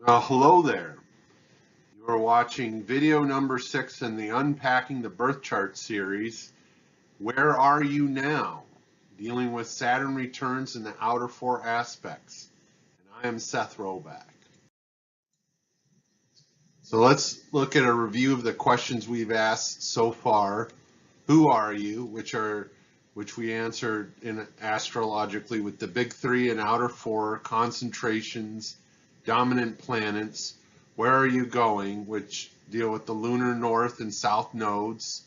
Hello there. You are watching video number 6 in the Unpacking the Birth Chart series. Where are you now? Dealing with Saturn returns in the outer four aspects. And I am Seth Roback. So let's look at a review of the questions we've asked so far. Who are you? Which we answered in astrologically with the big three and outer four, concentrations, dominant planets. Where are you going? Which deal with the lunar north and south nodes.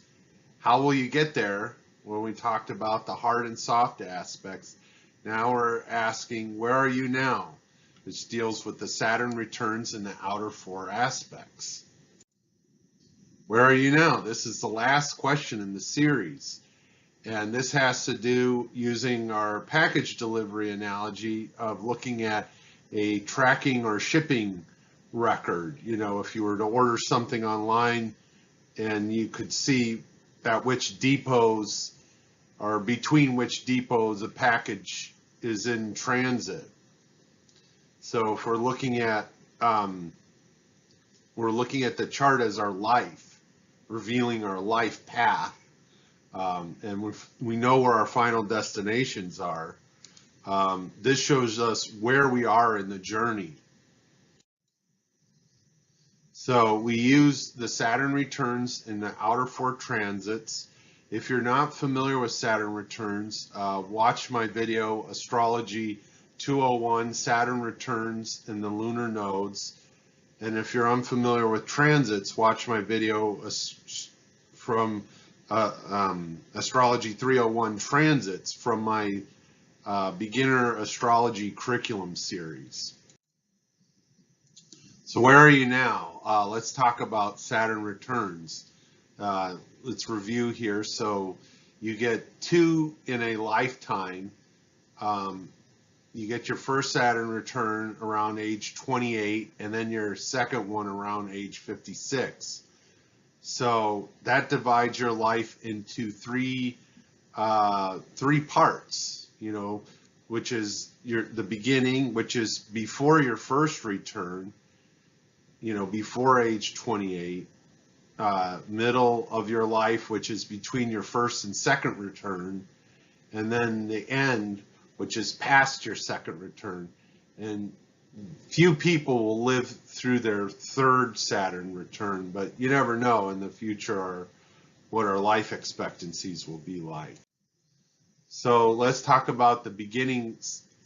How will you get there? When we talked about the hard and soft aspects. Now we're asking, where are you now? Which deals with the Saturn returns in the outer four aspects. Where are you now? This is the last question in the series. And this has to do using our package delivery analogy of looking at a tracking or shipping record. You know, if you were to order something online and you could see at which depots or between which depots a package is in transit. So if we're looking at the chart as our life, revealing our life path, and we know where our final destinations are. This shows us where we are in the journey. So we use the Saturn returns in the outer four transits. If you're not familiar with Saturn returns, watch my video, Astrology 201, Saturn returns in the lunar nodes. And if you're unfamiliar with transits, watch my video from Astrology 301 transits from my beginner astrology curriculum series. So where are you now? Let's talk about Saturn returns. Let's review here. So you get two in a lifetime. You get your first Saturn return around age 28, and then your second one around age 56. So that divides your life into three parts, you know, which is the beginning, which is before your first return, you know, before age 28, middle of your life, which is between your first and second return, and then the end, which is past your second return. And few people will live through their third Saturn return, but you never know in the future what our life expectancies will be like. So let's talk about the beginning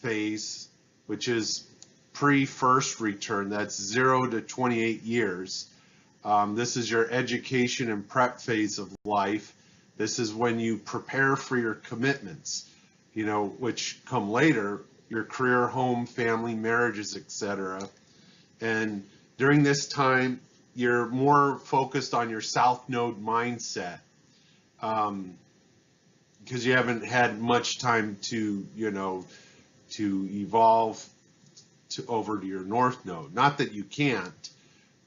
phase, which is pre-first return. That's 0 to 28 years. This is your education and prep phase of life. This is when you prepare for your commitments, you know, which come later, your career, home, family, marriages, etc. And during this time, you're more focused on your South Node mindset because you haven't had much time to, you know, to evolve over to your North Node. Not that you can't,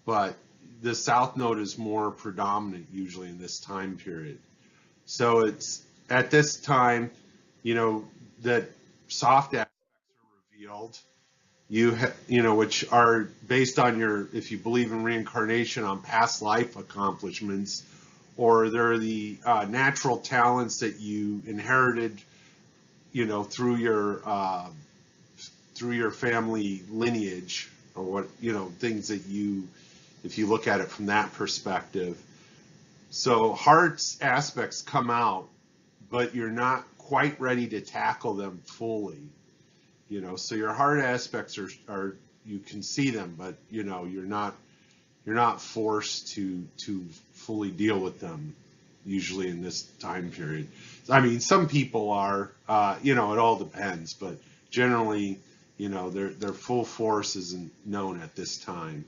but the South Node is more predominant usually in this time period. So it's at this time, you know, that soft aspects are revealed. You know, which are based on your, if you believe in reincarnation, on past life accomplishments, or they're the natural talents that you inherited, you know, through your family lineage, or what, you know, things that you, if you look at it from that perspective. So heart's aspects come out, but you're not quite ready to tackle them fully. You know, so your heart aspects are you can see them, but you know, you're not forced to fully deal with them usually in this time period. I mean, some people are, you know, it all depends, but generally, you know, their full force isn't known at this time.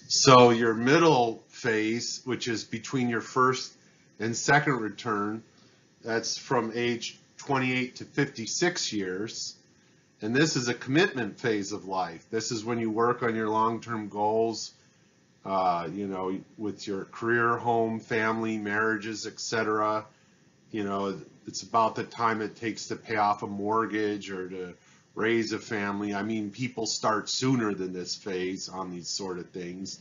So your middle phase, which is between your first and second return, that's from age 28 to 56 years. And this is a commitment phase of life. This is when you work on your long-term goals, you know, with your career, home, family, marriages, etc. You know, it's about the time it takes to pay off a mortgage or to raise a family. I mean, people start sooner than this phase on these sort of things,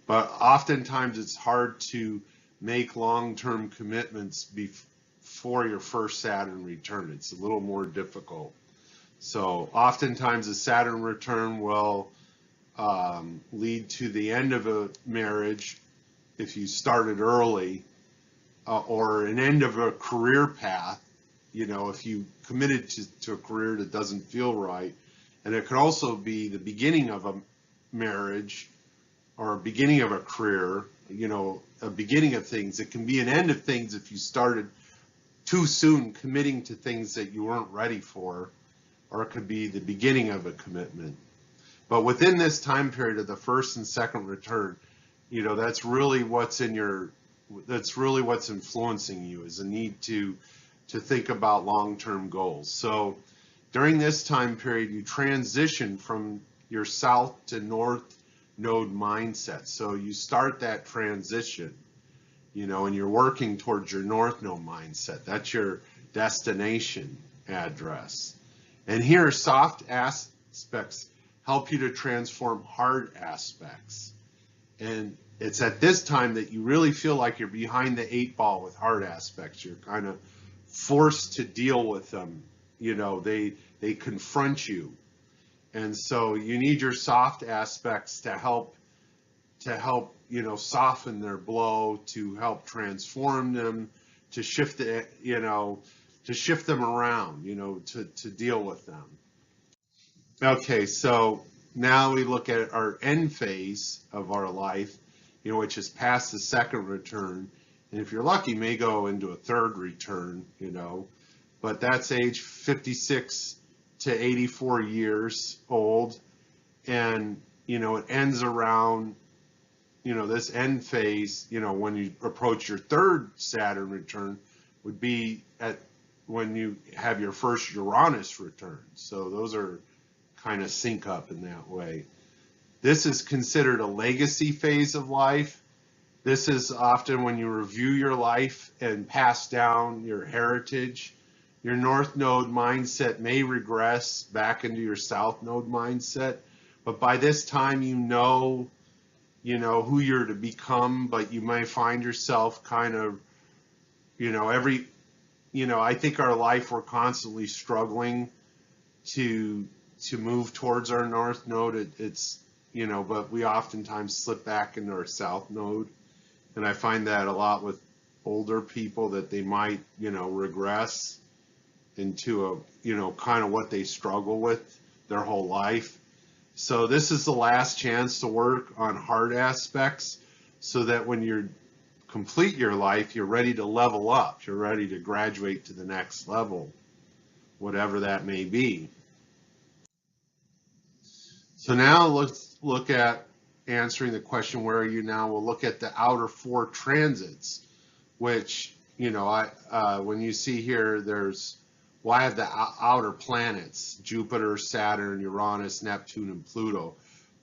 but oftentimes it's hard to make long-term commitments before your first Saturn return. It's a little more difficult. So oftentimes a Saturn return will lead to the end of a marriage if you started early, or an end of a career path, you know, if you committed to a career that doesn't feel right. And it could also be the beginning of a marriage or a beginning of a career, you know, a beginning of things. It can be an end of things if you started too soon committing to things that you weren't ready for, or it could be the beginning of a commitment. But within this time period of the first and second return, you know, that's really what's influencing you, is a need to think about long-term goals. So during this time period, you transition from your south to north node mindset. So you start that transition, you know, and you're working towards your north node mindset. That's your destination address. And here, soft aspects help you to transform hard aspects. And it's at this time that you really feel like you're behind the 8 ball with hard aspects. You're kind of forced to deal with them. You know, they confront you. And so you need your soft aspects to help, you know, soften their blow, to help transform them, to shift it, you know, to shift them around, you know, to deal with them. Okay, so now we look at our end phase of our life, you know, which is past the second return. And if you're lucky, may go into a third return, you know, but that's age 56 to 84 years old. And, you know, it ends around, you know, this end phase, you know, when you approach your third Saturn return would be at when you have your first Uranus return. So those are kind of sync up in that way. This is considered a legacy phase of life. This is often when you review your life and pass down your heritage. Your north node mindset may regress back into your south node mindset, but by this time you know who you're to become, but you may find yourself kind of, you know, I think our life, we're constantly struggling to move towards our north node. It's, you know, but we oftentimes slip back into our south node. And I find that a lot with older people, that they might, you know, regress into a, you know, kind of what they struggle with their whole life. So this is the last chance to work on hard aspects, so that when you complete your life, you're ready to level up. You're ready to graduate to the next level, whatever that may be. So now let's look at answering the question, where are you now? We'll look at the outer 4 transits, which, you know, when you see here, I have the outer planets, Jupiter, Saturn, Uranus, Neptune, and Pluto.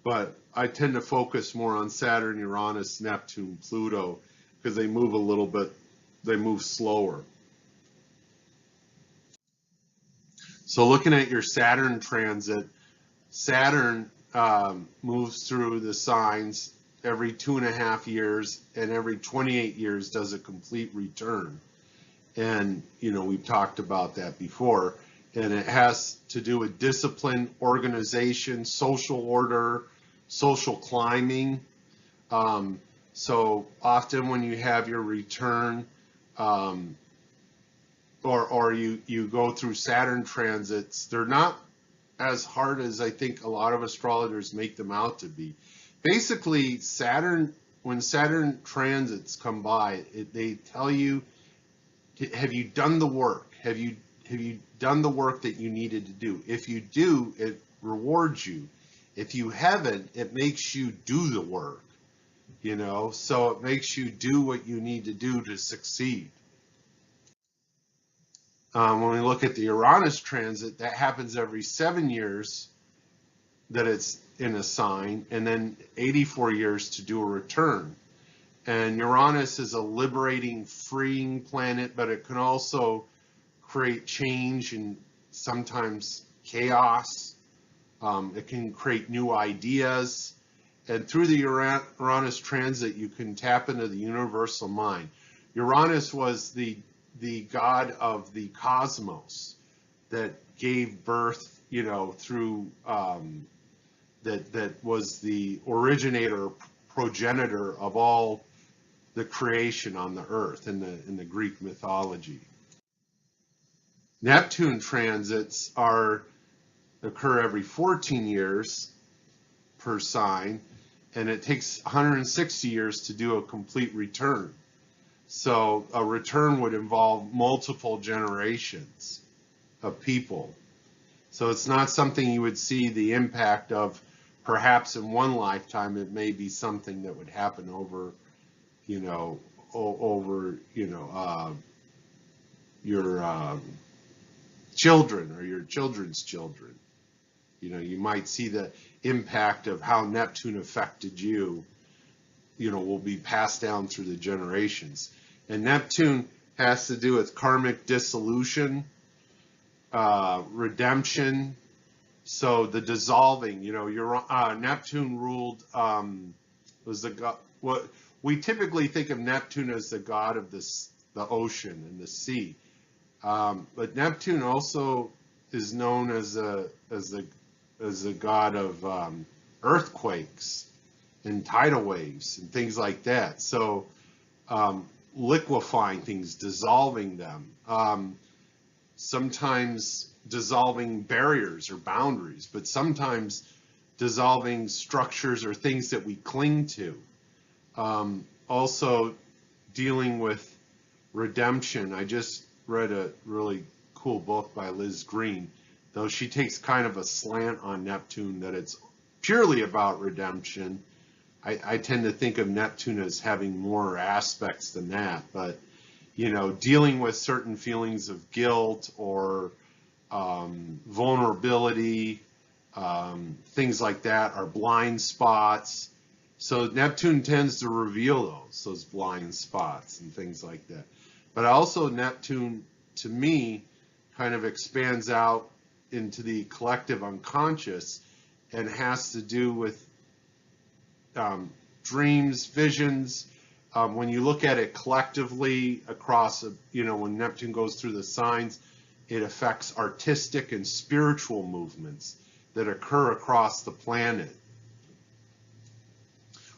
But I tend to focus more on Saturn, Uranus, Neptune, Pluto, because they move a little bit, they move slower. So looking at your Saturn transit, Saturn moves through the signs every 2.5 years, and every 28 years does a complete return. And, you know, we've talked about that before. And it has to do with discipline, organization, social order, social climbing. So often when you have your return, or you go through Saturn transits, they're not as hard as I think a lot of astrologers make them out to be. Basically, when Saturn transits come by, they tell you, have you done the work? Have you done the work that you needed to do? If you do, it rewards you. If you haven't, it makes you do the work, you know, so it makes you do what you need to do to succeed. When we look at the Uranus transit, that happens every 7 years that it's in a sign, and then 84 years to do a return. And Uranus is a liberating, freeing planet, but it can also create change and sometimes chaos. It can create new ideas. And through the Uranus transit, you can tap into the universal mind. Uranus was the god of the cosmos that gave birth, you know, through that was the originator, progenitor of all the creation on the earth in the Greek mythology. Neptune transits occur every 14 years per sign, and it takes 160 years to do a complete return. So a return would involve multiple generations of people. So it's not something you would see the impact of perhaps in one lifetime. It may be something that would happen over, you know, your children or your children's children. You know, you might see the impact of how Neptune affected you, you know, will be passed down through the generations. And Neptune has to do with karmic dissolution, redemption. So the dissolving, you know, Neptune ruled, was the god. What we typically think of Neptune as the god of the ocean and the sea. But Neptune also is known as a god of earthquakes and tidal waves and things like that. So liquefying things, dissolving them, sometimes dissolving barriers or boundaries, but sometimes dissolving structures or things that we cling to. Also dealing with redemption. I just read a really cool book by Liz Green, though she takes kind of a slant on Neptune that it's purely about redemption. I tend to think of Neptune as having more aspects than that, but you know, dealing with certain feelings of guilt or vulnerability, things like that are blind spots. So Neptune tends to reveal those blind spots and things like that. But also Neptune, to me, kind of expands out into the collective unconscious and has to do with dreams, visions. When you look at it collectively across, you know, when Neptune goes through the signs, it affects artistic and spiritual movements that occur across the planet.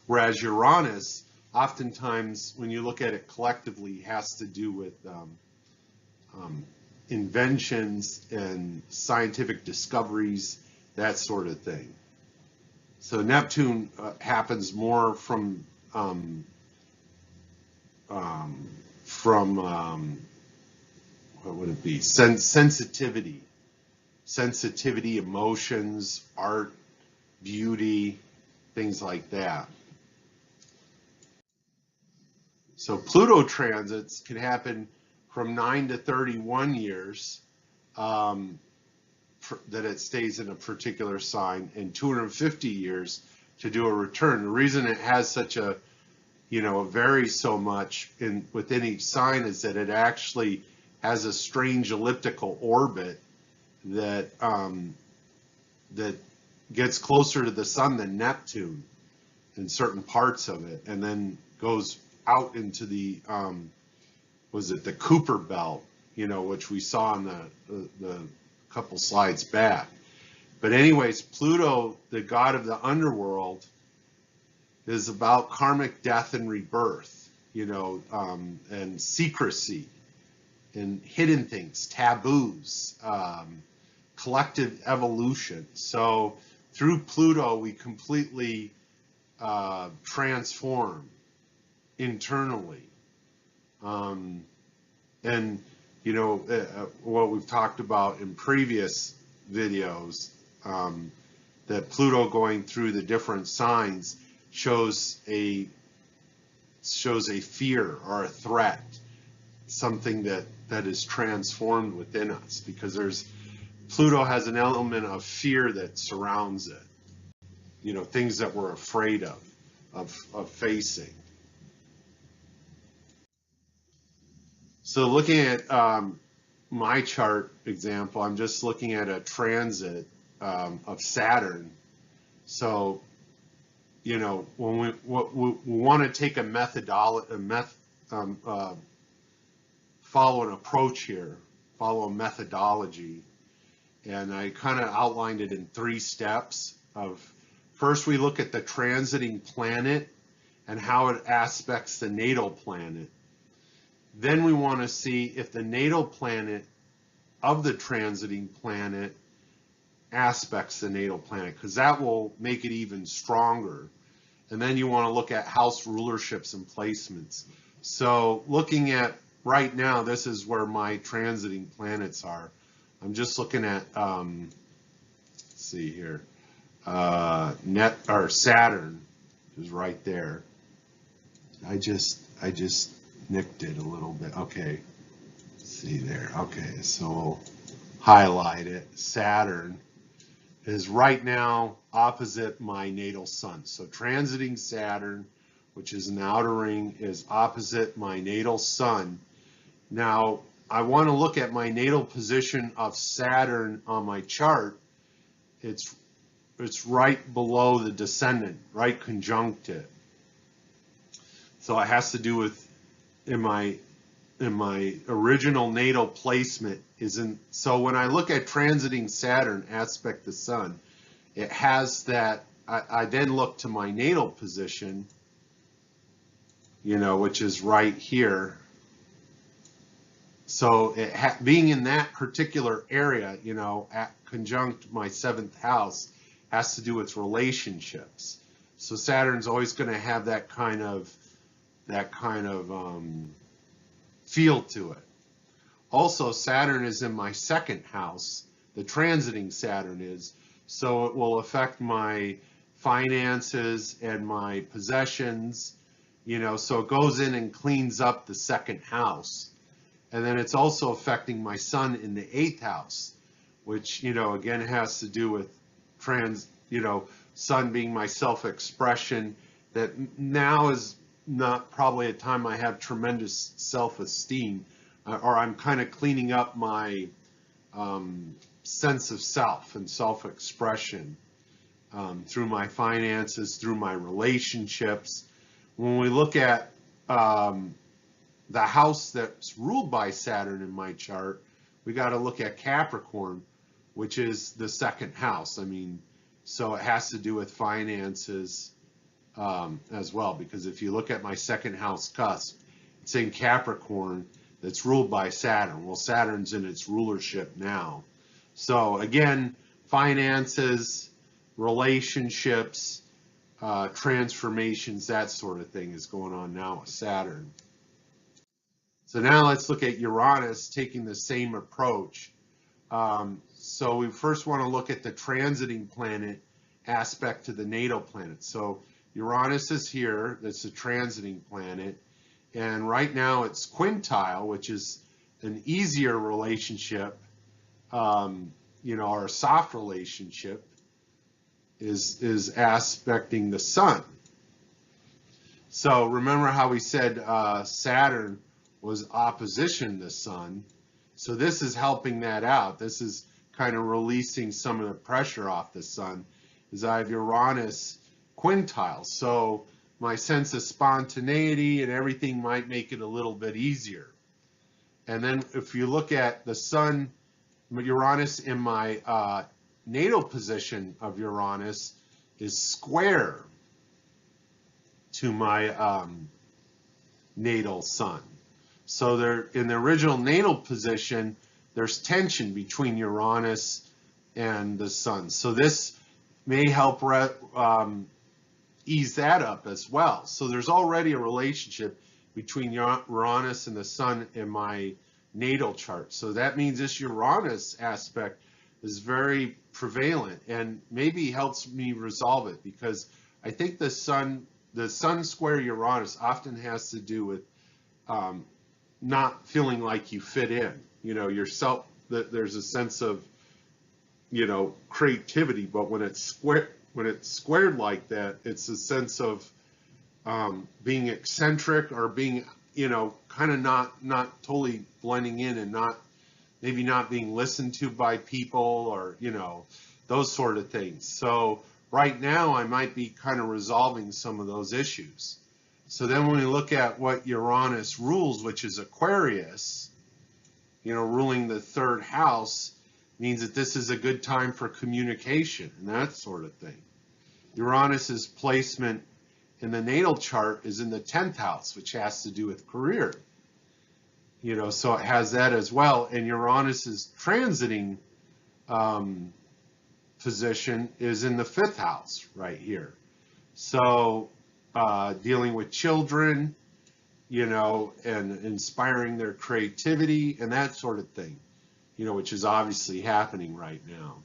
Whereas Uranus, oftentimes, when you look at it collectively, has to do with inventions and scientific discoveries, that sort of thing. So Neptune happens more from what would it be? Sensitivity, emotions, art, beauty, things like that. So Pluto transits can happen from 9 to 31 years that it stays in a particular sign, and 250 years to do a return. The reason it has such a, you know, varies so much within each sign is that it actually has a strange elliptical orbit that that gets closer to the sun than Neptune in certain parts of it, and then goes out into the the Kuiper belt, you know, which we saw in the couple slides back. But anyways, Pluto, the god of the underworld, is about karmic death and rebirth, you know, and secrecy and hidden things, taboos, collective evolution. So through Pluto, we completely transform internally. And, you know, what we've talked about in previous videos, that Pluto going through the different signs shows a fear or a threat, something that is transformed within us, because Pluto has an element of fear that surrounds it, you know, things that we're afraid of facing. So looking at my chart example, I'm just looking at a transit of Saturn. So, you know, when we want to take a follow an approach here, follow a methodology, and I kind of outlined it in 3 steps. First, we look at the transiting planet and how it aspects the natal planet. Then we want to see if the natal planet of the transiting planet aspects the natal planet, because that will make it even stronger. And then you want to look at house rulerships and placements. So looking at right now, this is where my transiting planets are. I'm just looking at, let's see here, Saturn is right there. I just nicked it a little bit. Okay, see there. Okay, so we'll highlight it. Saturn is right now opposite my natal sun. So transiting Saturn, which is an outer ring, is opposite my natal sun. Now, I want to look at my natal position of Saturn on my chart. It's right below the descendant, right conjunct it. So it has to do with in my original natal placement isn't. So when I look at transiting Saturn aspect the sun, it has that. I then look to my natal position, you know, which is right here. So being in that particular area, you know, at conjunct my 7th house, has to do with relationships. So Saturn's always going to have that kind of feel to it. Also, Saturn is in my 2nd house. The transiting Saturn is, so it will affect my finances and my possessions. You know, so it goes in and cleans up the 2nd house. And then it's also affecting my sun in the 8th house, which, you know, again has to do with sun being my self-expression. That now is not probably a time I have tremendous self-esteem, or I'm kind of cleaning up my sense of self and self-expression through my finances, through my relationships. When we look at the house that's ruled by Saturn in my chart, we got to look at Capricorn, which is the 2nd house. I mean, so it has to do with finances as well, because if you look at my 2nd house cusp, it's in Capricorn that's ruled by Saturn. Well, Saturn's in its rulership now. So again, finances, relationships, transformations, that sort of thing is going on now with Saturn. So now let's look at Uranus taking the same approach. So we first want to look at the transiting planet aspect to the natal planet. So Uranus is here, that's a transiting planet, and right now it's quintile, which is an easier relationship, you know, or a soft relationship, is aspecting the sun. So remember how we said Saturn was opposition the sun. So this is helping that out. This is kind of releasing some of the pressure off the sun, is I have Uranus quintile. So my sense of spontaneity and everything might make it a little bit easier. And then if you look at the sun, Uranus in my natal position of Uranus is square to my natal sun. So there, in the original natal position, there's tension between Uranus and the sun. So this may help ease that up as well. So there's already a relationship between Uranus and the sun in my natal chart. So that means this Uranus aspect is very prevalent and maybe helps me resolve it, because I think the sun square Uranus often has to do with not feeling like you fit in, you know, yourself, that there's a sense of, you know, creativity, but when it's squared like that, it's a sense of being eccentric or being, you know, kind of not totally blending in and not maybe not being listened to by people, or, those sort of things. So right now I might be kind of resolving some of those issues. So then when we look at what Uranus rules, which is Aquarius, ruling the third house, means that this is a good time for communication and that sort of thing. Uranus's placement in the natal chart is in the 10th house, which has to do with career. So it has that as well. And Uranus's transiting position is in the 5th house right here. So dealing with children, and inspiring their creativity and that sort of thing, which is obviously happening right now.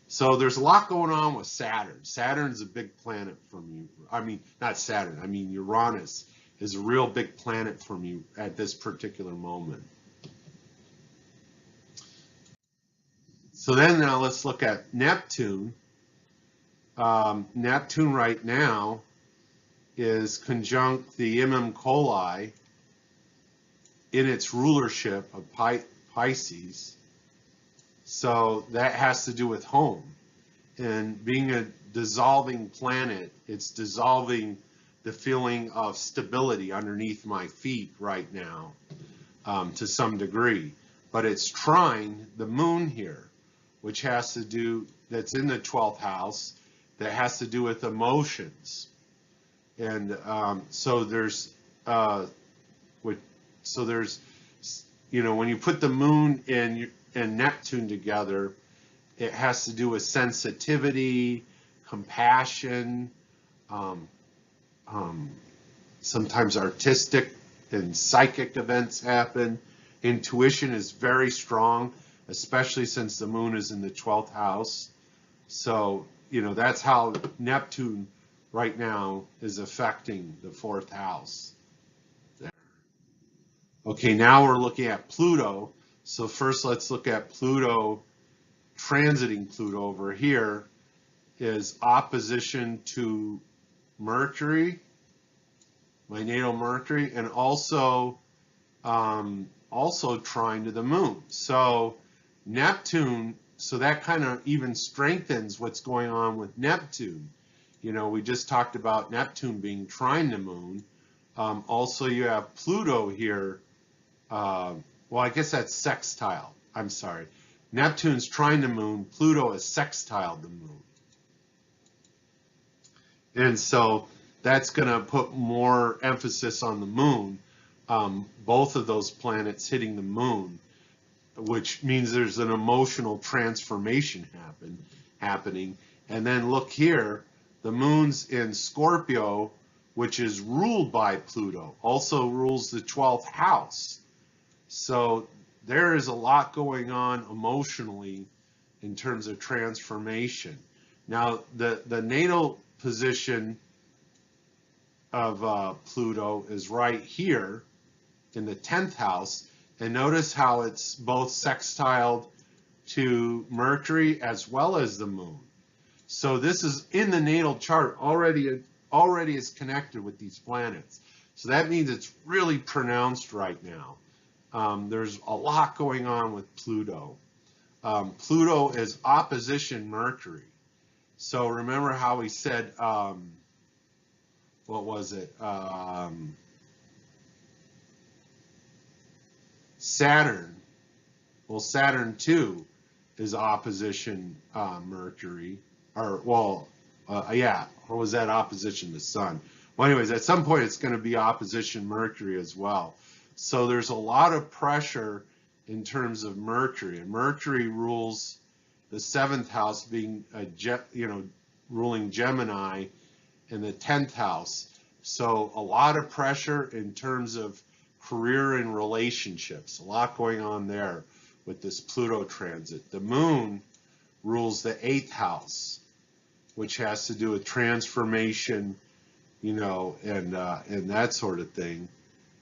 So there's a lot going on with Saturn. Saturn's a big planet for me. I mean, not Saturn, I mean Uranus is a real big planet for me at this particular moment. So then now let's look at Neptune. Neptune right now is conjunct the Coli in its rulership of Pisces. So that has to do with home. And being a dissolving planet, it's dissolving the feeling of stability underneath my feet right now to some degree. But it's trine the moon here, which has to do, that's in the 12th house, that has to do with emotions. And so there's, when you put the moon and Neptune together, it has to do with sensitivity, compassion, sometimes artistic and psychic events happen. Intuition is very strong, especially since the moon is in the 12th house. So, that's how Neptune right now is affecting the 4th house. There. Okay, now we're looking at Pluto. So first let's look at Pluto. Transiting Pluto over here is opposition to Mercury, my natal Mercury, and also trine to the moon. So Neptune, so that kind of even strengthens what's going on with Neptune. We just talked about Neptune being trine the moon. Also you have Pluto here. Well, I guess that's sextile. I'm sorry. Neptune's trine the moon. Pluto is sextile the moon. And so that's going to put more emphasis on the moon. Both of those planets hitting the moon, which means there's an emotional transformation happening. And then look here, the moon's in Scorpio, which is ruled by Pluto, also rules the 12th house. So there is a lot going on emotionally in terms of transformation. Now, the natal position of Pluto is right here in the 10th house. And notice how it's both sextiled to Mercury as well as the moon. So this is in the natal chart already is connected with these planets. So that means it's really pronounced right now. There's a lot going on with Pluto. Pluto is opposition Mercury. So remember how we said, what was it? Saturn. Well, Saturn too is opposition Mercury. Or, well, yeah, or was that opposition the sun? Well, anyways, at some point it's going to be opposition Mercury as well. So there's a lot of pressure in terms of Mercury, and Mercury rules the 7th house, being ruling Gemini, in the 10th house. So a lot of pressure in terms of career and relationships. A lot going on there with this Pluto transit. The moon rules the 8th house, which has to do with transformation, and that sort of thing.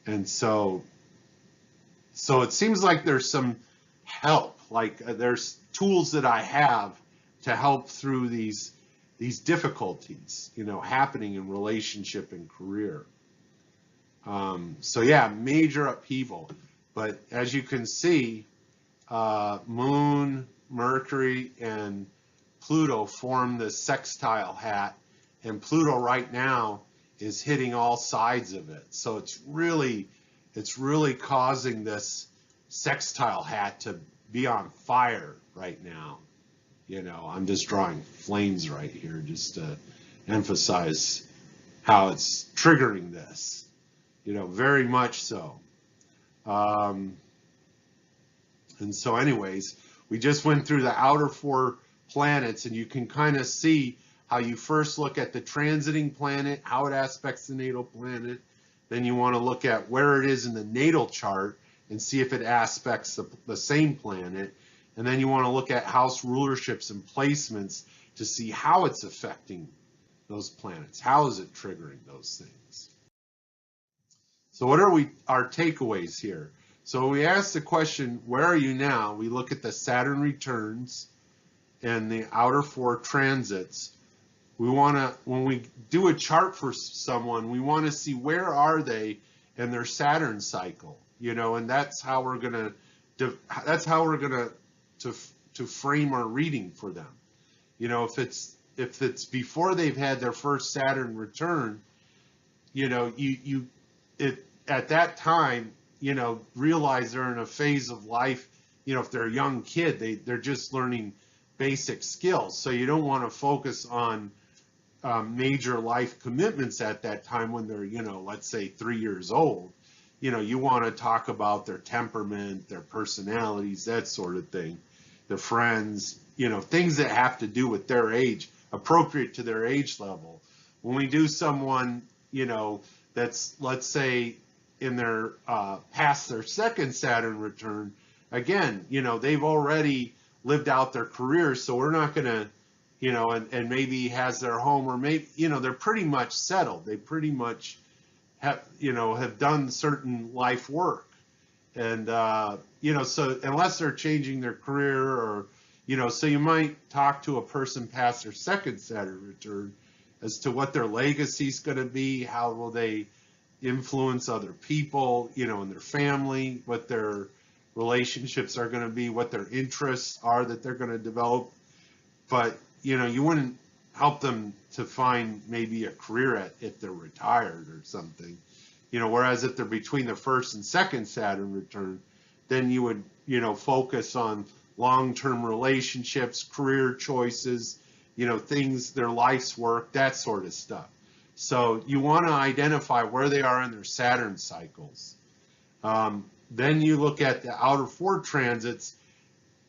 And so it seems like there's some help, like there's tools that I have to help through these difficulties, happening in relationship and career. So yeah, major upheaval. But as you can see, Moon, Mercury, and Pluto form the sextile hat, and Pluto right now is hitting all sides of it. So it's really causing this sextile hat to be on fire right now. You know, I'm just drawing flames right here just to emphasize how it's triggering this. You know, very much so. And so anyways, we just went through the outer 4 planets, and you can kind of see how you first look at the transiting planet, how it aspects the natal planet. Then you want to look at where it is in the natal chart and see if it aspects the same planet. And then you want to look at house rulerships and placements to see how it's affecting those planets. How is it triggering those things? So what are our takeaways here? So we ask the question, where are you now? We look at the Saturn returns and the outer 4 transits. We want to, when we do a chart for someone, we want to see where are they in their Saturn cycle, you know, and that's how we're going to frame our reading for them. You know, if it's before they've had their first Saturn return, you know, at that time, you know, realize they're in a phase of life, you know, if they're a young kid, they're just learning basic skills. So you don't want to focus on major life commitments at that time when they're, you know, let's say 3 years old. You know, you want to talk about their temperament, their personalities, that sort of thing, their friends, you know, things that have to do with their age, appropriate to their age level. When we do someone, you know, that's, let's say, in their past their second Saturn return, again, you know, they've already lived out their careers, so we're not going to, you know, and maybe has their home, or maybe, you know, they're pretty much settled. They pretty much have done certain life work. And, you know, so unless they're changing their career, or, you know, so you might talk to a person past their second Saturn return as to what their legacy is going to be, how will they influence other people, you know, in their family, what their relationships are going to be, what their interests are that they're going to develop. But, you know, you wouldn't help them to find maybe a career if they're retired or something, you know, whereas if they're between the first and second Saturn return, then you would, you know, focus on long-term relationships, career choices, you know, things, their life's work, that sort of stuff. So you want to identify where they are in their Saturn cycles. Then you look at the outer 4 transits,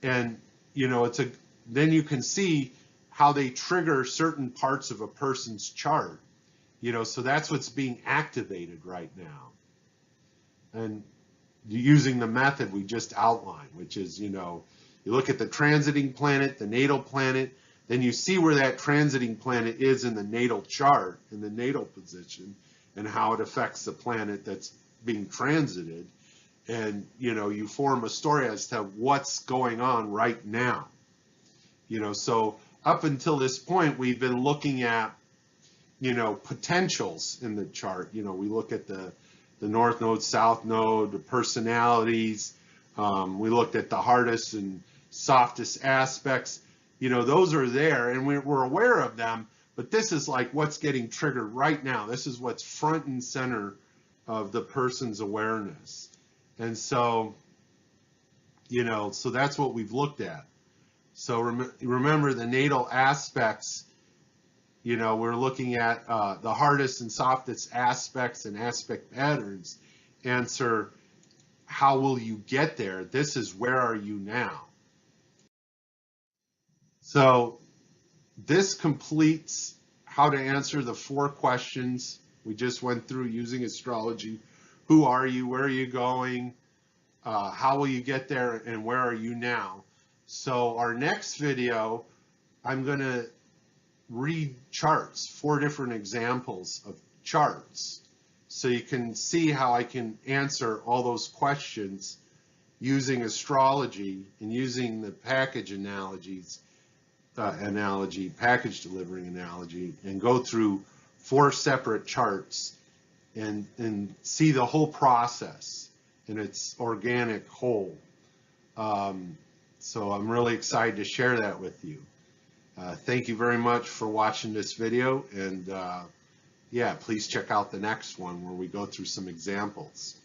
and, you know, then you can see how they trigger certain parts of a person's chart. You know, so that's what's being activated right now. And using the method we just outlined, which is, you know, you look at the transiting planet, the natal planet, then you see where that transiting planet is in the natal chart, in the natal position, and how it affects the planet that's being transited. And, you know, you form a story as to what's going on right now. You know, so up until this point, we've been looking at, you know, potentials in the chart. You know, we look at the north node, south node, the personalities. We looked at the hardest and softest aspects. You know, those are there, and we're aware of them, but this is like what's getting triggered right now. This is what's front and center of the person's awareness. And so, you know, so that's what we've looked at. So remember the natal aspects, you know, we're looking at the hardest and softest aspects and aspect patterns. Answer, how will you get there? This is where are you now? So this completes how to answer the 4 questions we just went through using astrology. Who are you? Where are you going? How will you get there? And where are you now? So our next video, I'm going to read charts, 4 different examples of charts, so you can see how I can answer all those questions using astrology and using the package package delivering analogy, and go through 4 separate charts and see the whole process in its organic whole. So I'm really excited to share that with you. Thank you very much for watching this video, and yeah, please check out the next one where we go through some examples.